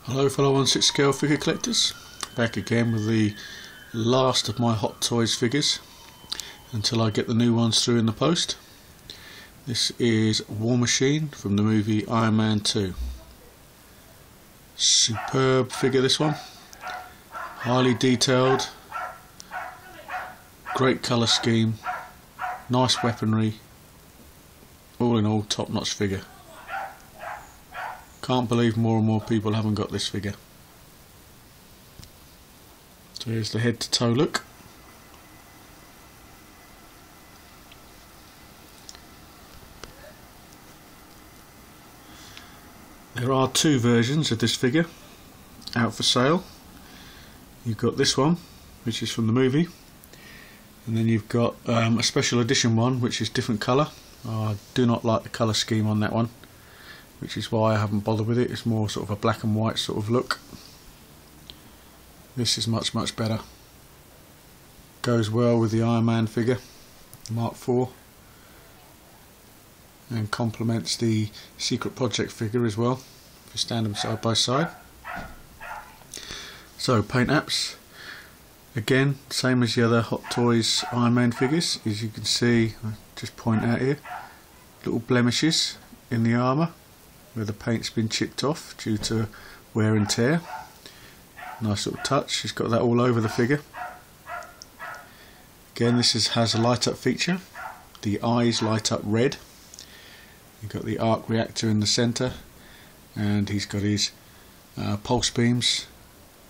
Hello fellow 1/6 scale figure collectors, back again with the last of my Hot Toys figures until I get the new ones through in the post. This is War Machine from the movie Iron Man 2. Superb figure, this one, highly detailed, great colour scheme, nice weaponry, all in all top notch figure. Can't believe more and more people haven't got this figure. So here's the head to toe look. There are two versions of this figure out for sale. You've got this one, which is from the movie, and then you've got a special edition one which is different colour. I do not like the colour scheme on that one, which is why I haven't bothered with it. It's more sort of a black and white sort of look. This is much better. Goes well with the Iron Man figure, Mark IV, and complements the Secret Project figure as well, if you stand them side by side. So paint apps, again same as the other Hot Toys Iron Man figures. As you can see, I just point out here, little blemishes in the armour where the paint's been chipped off due to wear and tear. Nice little touch. It's got that all over the figure. Again, this has a light up feature. The eyes light up red. You've got the arc reactor in the centre, and he's got his pulse beams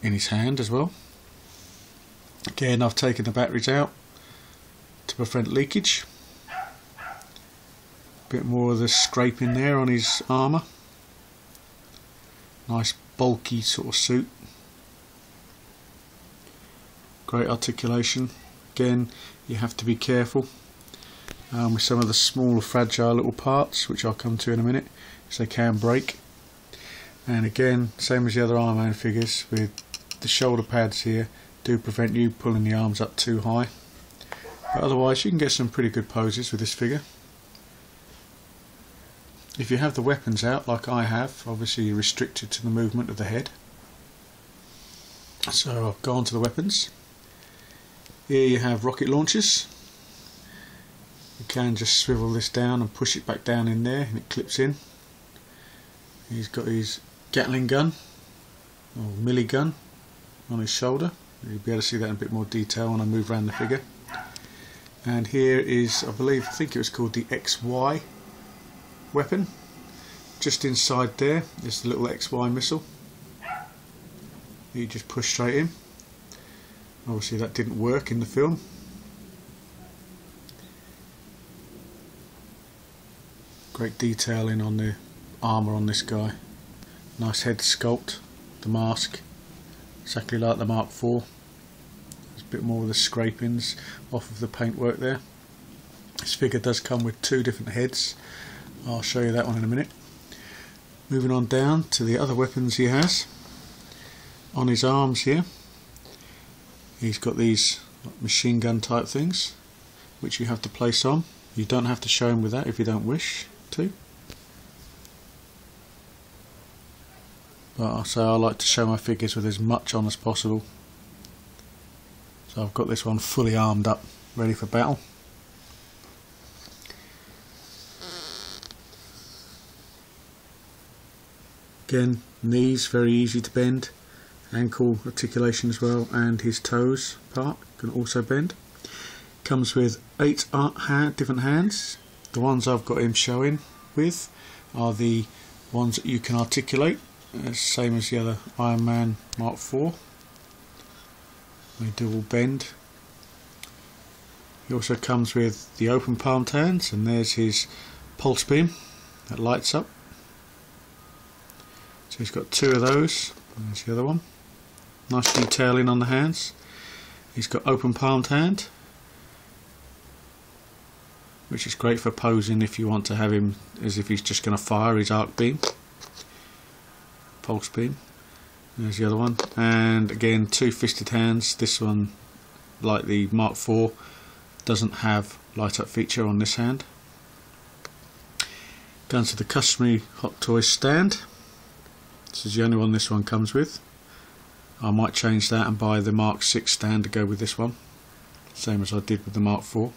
in his hand as well. Again, I've taken the batteries out to prevent leakage. Bit more of the scraping there on his armour. Nice bulky sort of suit. Great articulation. Again, you have to be careful with some of the small fragile little parts, which I'll come to in a minute, because they can break. And again, same as the other Iron Man figures, with the shoulder pads here do prevent you pulling the arms up too high. But otherwise you can get some pretty good poses with this figure. If you have the weapons out like I have, obviously you're restricted to the movement of the head. So I'll go on to the weapons. Here you have rocket launchers. You can just swivel this down and push it back down in there and it clips in. He's got his Gatling gun, or Millie gun, on his shoulder. You'll be able to see that in a bit more detail when I move around the figure. And here is, I think it was called the XY weapon. Just inside there is the little XY missile. You just push straight in. Obviously that didn't work in the film. Great detailing on the armour on this guy. Nice head sculpt, the mask, exactly like the Mark IV. There's a bit more of the scrapings off of the paintwork there. This figure does come with two different heads. I'll show you that one in a minute. Moving on down to the other weapons he has. On his arms here, he's got these machine gun type things, which you have to place on. You don't have to show him with that if you don't wish to. But I say I like to show my figures with as much on as possible. So I've got this one fully armed up, ready for battle. Again, knees very easy to bend, ankle articulation as well, and his toes part can also bend. Comes with 8 different hands. The ones I've got him showing with are the ones that you can articulate, same as the other Iron Man Mark IV. They do all bend. He also comes with the open palmed hands, and there's his pulse beam that lights up. So he's got 2 of those. There's the other one. Nice detailing on the hands. He's got open palmed hand, which is great for posing if you want to have him as if he's just going to fire his arc beam, pulse beam. There's the other one. And again, 2 fisted hands. This one, like the Mark IV, doesn't have light up feature on this hand. Down to the customary Hot Toys stand. This is the only one this one comes with. I might change that and buy the Mark 6 stand to go with this one, same as I did with the Mark 4.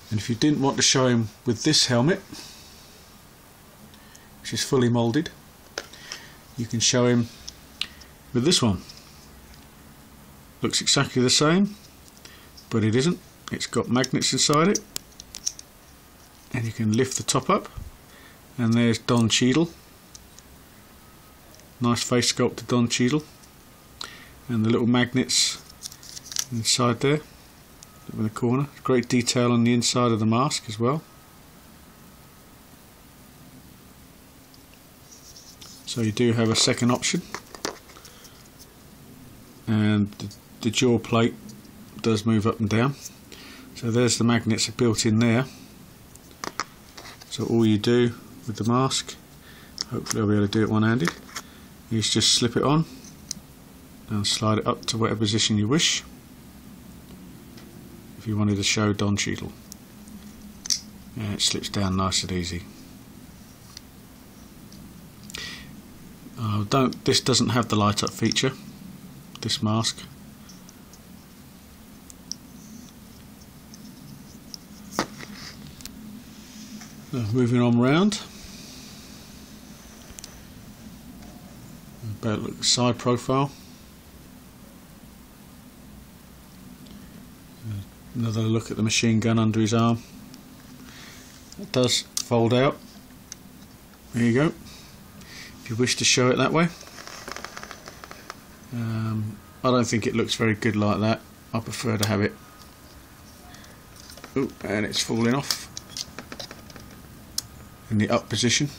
And if you didn't want to show him with this helmet, which is fully moulded, you can show him with this one. Looks exactly the same, but it isn't. It's got magnets inside it, and you can lift the top up, and there's Don Cheadle. Nice face sculpt to Don Cheadle, and the little magnets inside there in the corner. Great detail on the inside of the mask as well. So you do have a second option, and the jaw plate does move up and down. So there's the magnets are built in there. So all you do with the mask, hopefully I'll be able to do it one-handed, is just slip it on and slide it up to whatever position you wish, if you wanted to show Don Cheadle, and it slips down nice and easy. This doesn't have the light up feature, this mask. Moving on round, about look side profile. Another look at the machine gun under his arm. It does fold out. There you go. If you wish to show it that way. I don't think it looks very good like that. I prefer to have it. Ooh, and it's falling off in the up position.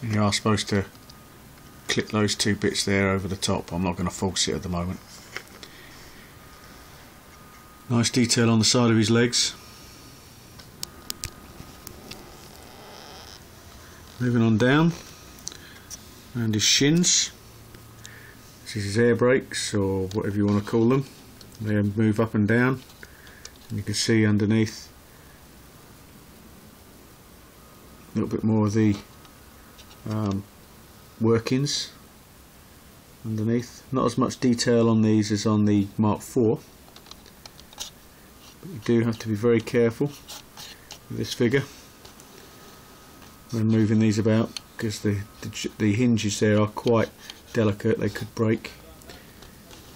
And you are supposed to clip those two bits there over the top. I'm not going to force it at the moment. Nice detail on the side of his legs. Moving on down, and his shins. This is his air brakes, or whatever you want to call them. They move up and down, and you can see underneath a little bit more of the workings underneath. Not as much detail on these as on the Mark IV, but you do have to be very careful with this figure when moving these about, because the hinges there are quite delicate, they could break.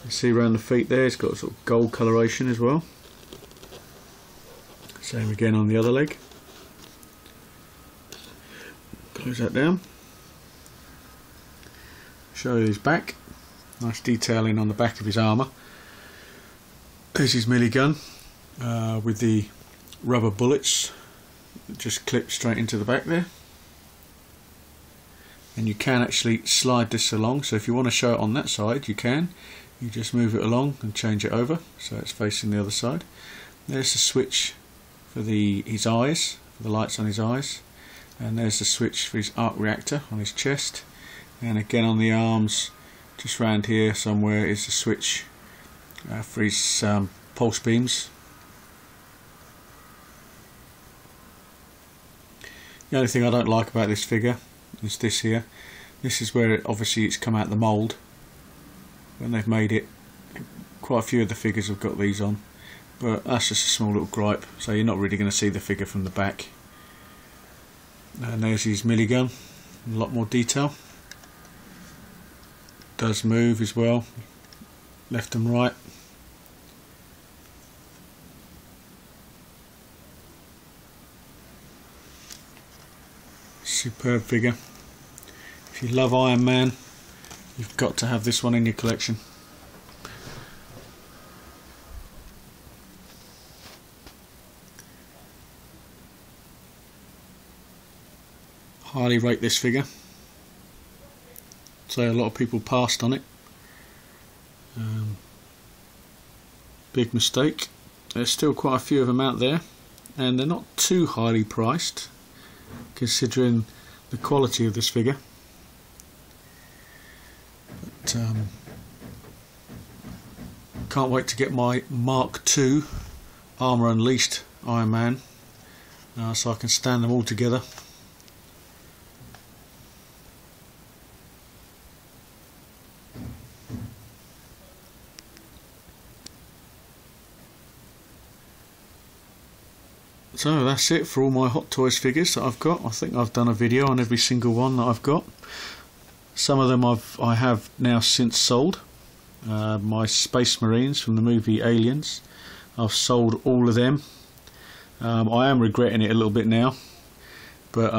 You see around the feet there, it's got a sort of gold coloration as well. Same again on the other leg. Close that down. Show you his back. Nice detailing on the back of his armour. There's his melee gun with the rubber bullets that just clip straight into the back there. And you can actually slide this along, so if you want to show it on that side you can. You just move it along and change it over so it's facing the other side. There's the switch for his eyes, for the lights on his eyes, and there's the switch for his arc reactor on his chest, and again on the arms just round here somewhere is the switch for his pulse beams. The only thing I don't like about this figure is this here. This is where obviously it's come out the mould when they've made it. Quite a few of the figures have got these on, but that's just a small little gripe, so you're not really going to see the figure from the back. And there's his melee gun, a lot more detail. Does move as well, left and right. Superb figure. If you love Iron Man, you've got to have this one in your collection. Highly rate this figure. So a lot of people passed on it. Big mistake. There's still quite a few of them out there, and they're not too highly priced considering the quality of this figure. But can't wait to get my Mark II Armour Unleashed Iron Man so I can stand them all together. So that's it for all my Hot Toys figures that I've got. I think I've done a video on every single one that I've got. Some of them I have now since sold. My Space Marines from the movie Aliens, I've sold all of them. I am regretting it a little bit now, but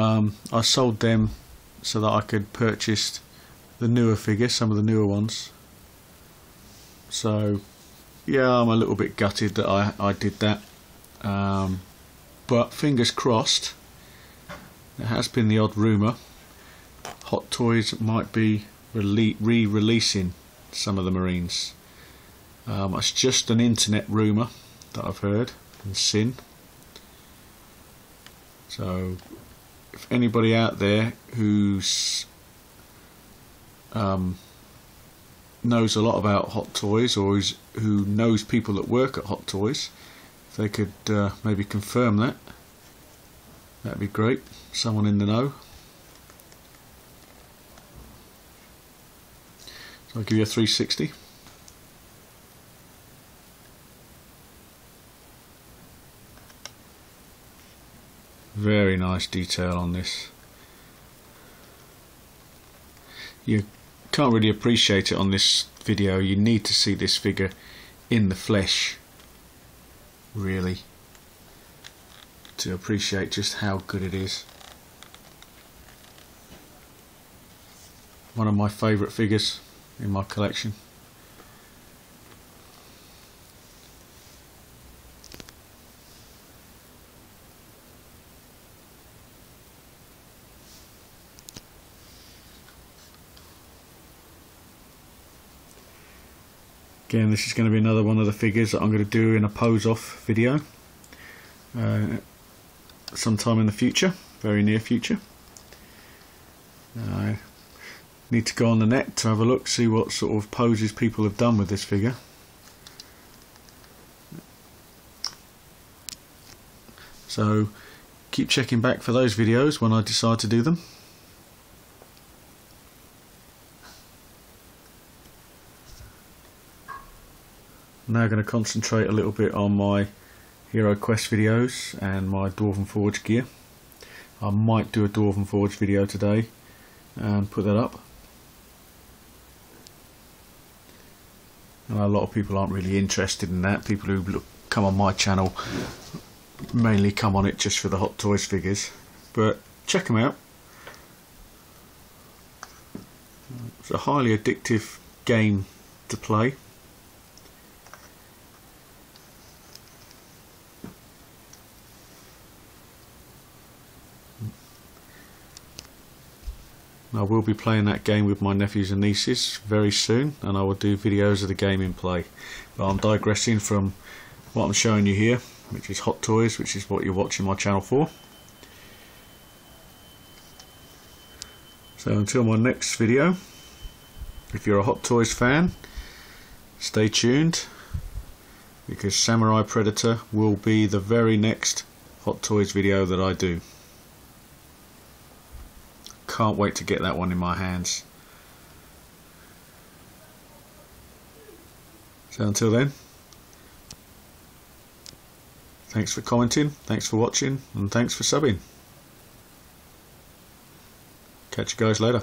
I sold them so that I could purchase the newer figures, some of the newer ones. So yeah, I'm a little bit gutted that I did that. But fingers crossed, there has been the odd rumour Hot Toys might be re-releasing some of the Marines. It's just an internet rumour that I've heard and seen. So if anybody out there who's knows a lot about Hot Toys, or who knows people that work at Hot Toys, if they could maybe confirm that, that'd be great. Someone in the know. So I'll give you a 360. Very nice detail on this. You can't really appreciate it on this video. You need to see this figure in the flesh, really, to appreciate just how good it is. One of my favourite figures in my collection. Again, this is going to be another one of the figures that I'm going to do in a pose off video sometime in the future, very near future. I need to go on the net to have a look, see what sort of poses people have done with this figure. So keep checking back for those videos when I decide to do them. I'm now going to concentrate a little bit on my Hero Quest videos and my Dwarven Forge gear. I might do a Dwarven Forge video today and put that up. And a lot of people aren't really interested in that. People who come on my channel mainly come on it just for the Hot Toys figures, but check them out. It's a highly addictive game to play. I will be playing that game with my nephews and nieces very soon, and I will do videos of the game in play. But I'm digressing from what I'm showing you here, which is Hot Toys, which is what you're watching my channel for. So until my next video, if you're a Hot Toys fan, stay tuned, because Samurai Predator will be the very next Hot Toys video that I do. Can't wait to get that one in my hands. So until then, thanks for commenting, thanks for watching, and thanks for subbing. Catch you guys later.